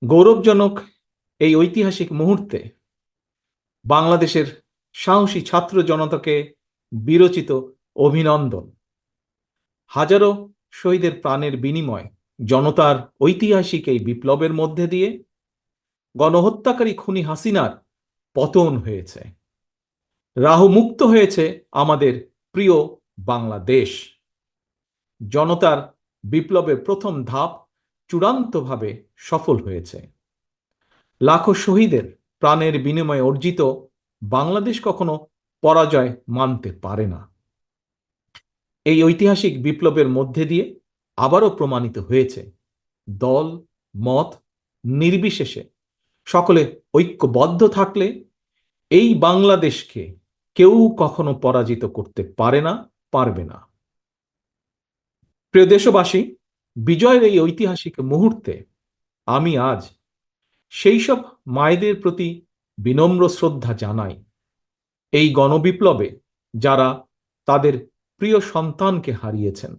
গৌরবজনক এই ঐতিহাসিক মুহূর্তে বাংলাদেশের সাহসী ছাত্র জনতাকে বিরচিত অভিনন্দন। হাজারো শহীদের প্রাণের বিনিময় জনতার ঐতিহাসিক এই বিপ্লবের মধ্যে দিয়ে গণহত্যাকারী খুনি হাসিনার পতন হয়েছে, রাহুমুক্ত হয়েছে আমাদের প্রিয় বাংলাদেশ। জনতার বিপ্লবের প্রথম ধাপ চূড়ান্তভাবে সফল হয়েছে। লাখো শহীদের প্রাণের বিনিময়ে অর্জিত বাংলাদেশ কখনো পরাজয় মানতে পারে না। এই ঐতিহাসিক বিপ্লবের মধ্যে দিয়ে আবারও প্রমাণিত হয়েছে, দল মত নির্বিশেষে সকলে ঐক্যবদ্ধ থাকলে এই বাংলাদেশকে কেউ কখনো পরাজিত করতে পারে না, পারবে না। প্রিয় দেশবাসী, বিজয়ের এই ঐতিহাসিক মুহূর্তে আমি আজ সেই সব মায়েদের প্রতি বিনম্র শ্রদ্ধা জানাই, এই গণবিপ্লবে যারা তাদের প্রিয় সন্তানকে হারিয়েছেন।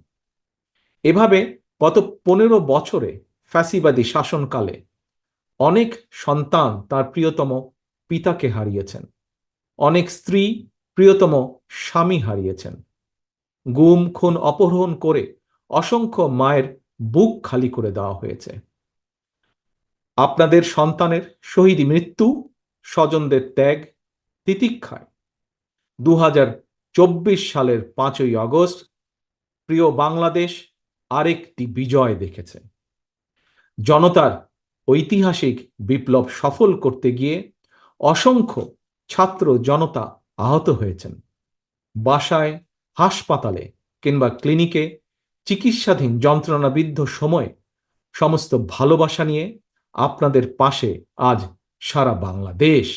এভাবে গত 15 বছরে ফ্যাসিবাদী শাসনকালে অনেক সন্তান তার প্রিয়তম পিতাকে হারিয়েছেন, অনেক স্ত্রী প্রিয়তম স্বামী হারিয়েছেন। গুম খুন অপহরণ করে অসংখ্য মায়ের বুক খালি করে দেওয়া হয়েছে। আপনাদের সন্তানের শহীদ মৃত্যু, স্বজনদের ত্যাগ তিতিক্ষায় 2024 সালের 5ই আগস্ট প্রিয় বাংলাদেশ আরেকটি বিজয় দেখেছে। জনতার ঐতিহাসিক বিপ্লব সফল করতে গিয়ে অসংখ্য ছাত্র জনতা আহত হয়েছেন। বাসায়, হাসপাতালে কিংবা ক্লিনিকে চিকিৎসাধীন যন্ত্রণাবিদ্ধ সময়ে সমস্ত ভালোবাসা নিয়ে আপনাদের পাশে আজ সারা বাংলাদেশ।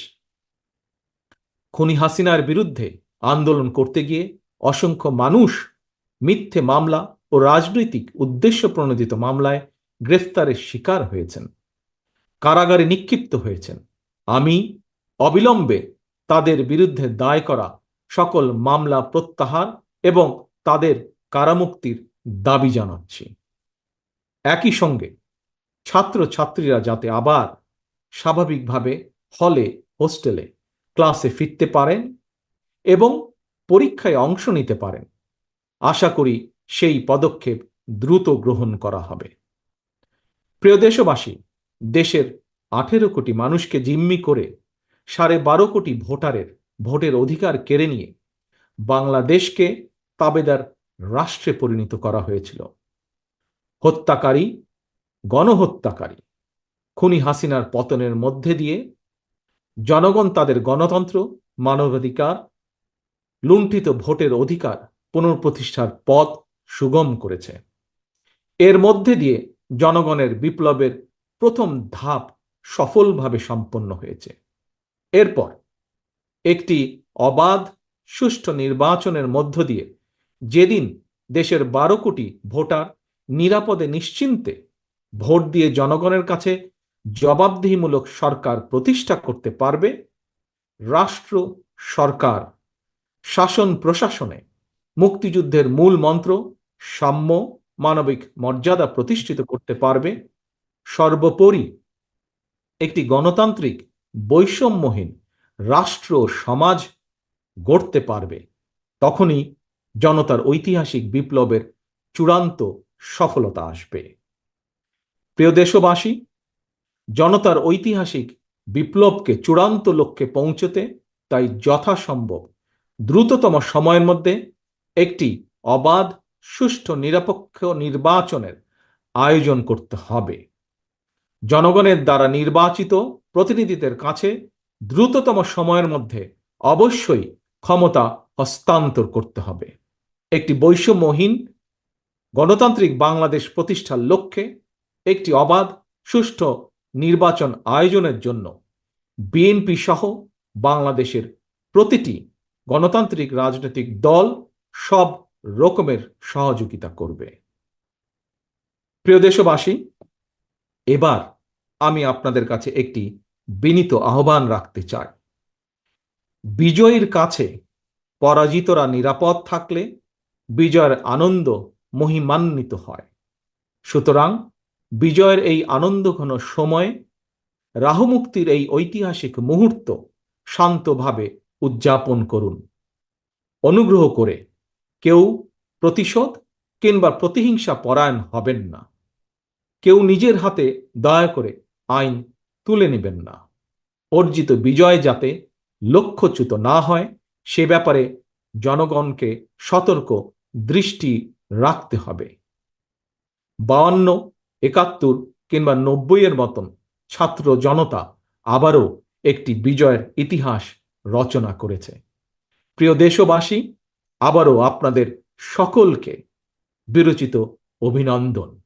খুনি হাসিনার বিরুদ্ধে আন্দোলন করতে গিয়ে অসংখ্য মানুষ মিথ্যে মামলা ও রাজনৈতিক উদ্দেশ্য প্রণোদিত মামলায় গ্রেফতারের শিকার হয়েছেন, কারাগারে নিক্ষিপ্ত হয়েছেন। আমি অবিলম্বে তাদের বিরুদ্ধে দায় করা সকল মামলা প্রত্যাহার এবং তাদের কারামুক্তির দাবি জানাচ্ছি। একই সঙ্গে ছাত্রছাত্রীরা যাতে আবার স্বাভাবিকভাবে হলে, হোস্টেলে, ক্লাসে ফিরতে পারেন এবং পরীক্ষায় অংশ নিতে পারেন, আশা করি সেই পদক্ষেপ দ্রুত গ্রহণ করা হবে। প্রিয় দেশবাসী, দেশের 18 কোটি মানুষকে জিম্মি করে 12.5 কোটি ভোটারের ভোটের অধিকার কেড়ে নিয়ে বাংলাদেশকে তাবেদার রাষ্ট্রে পরিণত করা হয়েছিল। হত্যাকারী, গণহত্যাকারী খুনি হাসিনার পতনের মধ্যে দিয়ে জনগণ তাদের গণতন্ত্র, মানবাধিকার, লুণ্ঠিত ভোটের অধিকার পুনঃপ্রতিষ্ঠার পথ সুগম করেছে। এর মধ্যে দিয়ে জনগণের বিপ্লবের প্রথম ধাপ সফলভাবে সম্পন্ন হয়েছে। এরপর একটি অবাধ সুষ্ঠু নির্বাচনের মধ্য দিয়ে যেদিন দেশের 12 কোটি ভোটার নিরাপদে নিশ্চিন্তে ভোট দিয়ে জনগণের কাছে জবাবদিহিমূলক সরকার প্রতিষ্ঠা করতে পারবে, রাষ্ট্র, সরকার, শাসন প্রশাসনে মুক্তিযুদ্ধের মূল মন্ত্র সাম্য, মানবিক মর্যাদা প্রতিষ্ঠিত করতে পারবে, সর্বোপরি একটি গণতান্ত্রিক বৈষম্যহীন রাষ্ট্র সমাজ গড়তে পারবে, তখনই জনতার ঐতিহাসিক বিপ্লবের চূড়ান্ত সফলতা আসবে। প্রিয় দেশবাসী, জনতার ঐতিহাসিক বিপ্লবকে চূড়ান্ত লক্ষ্যে পৌঁছতে তাই যথাসম্ভব দ্রুততম সময়ের মধ্যে একটি অবাধ, সুষ্ঠু, নিরপেক্ষ নির্বাচনের আয়োজন করতে হবে। জনগণের দ্বারা নির্বাচিত প্রতিনিধিদের কাছে দ্রুততম সময়ের মধ্যে অবশ্যই ক্ষমতা হস্তান্তর করতে হবে। একটি বৈষম্যহীন গণতান্ত্রিক বাংলাদেশ প্রতিষ্ঠার লক্ষ্যে একটি অবাধ, সুষ্ঠু নির্বাচন আয়োজনের জন্য বিএনপি সহ বাংলাদেশের প্রতিটি গণতান্ত্রিক রাজনৈতিক দল সব রকমের সহযোগিতা করবে। প্রিয় দেশবাসী, এবার আমি আপনাদের কাছে একটি বিনীত আহ্বান রাখতে চাই। বিজয়ীর কাছে পরাজিতরা নিরাপদ থাকলে বিজয়ের আনন্দ মহিমান্বিত হয়। সুতরাং বিজয়ের এই আনন্দঘন সময়ে রাহুমুক্তির এই ঐতিহাসিক মুহূর্ত শান্তভাবে উদযাপন করুন। অনুগ্রহ করে কেউ প্রতিশোধ কিংবা প্রতিহিংসা পরায়ণ হবেন না। কেউ নিজের হাতে দয়া করে আইন তুলে নেবেন না। অর্জিত বিজয় যাতে লক্ষ্যচ্যুত না হয় সে ব্যাপারে জনগণকে সতর্ক দৃষ্টি রাখতে হবে। 52, 71 কিংবা 90 মতন ছাত্র জনতা আবারও একটি বিজয়ের ইতিহাস রচনা করেছে। প্রিয় দেশবাসী, আবারও আপনাদের সকলকে বিরচিত অভিনন্দন।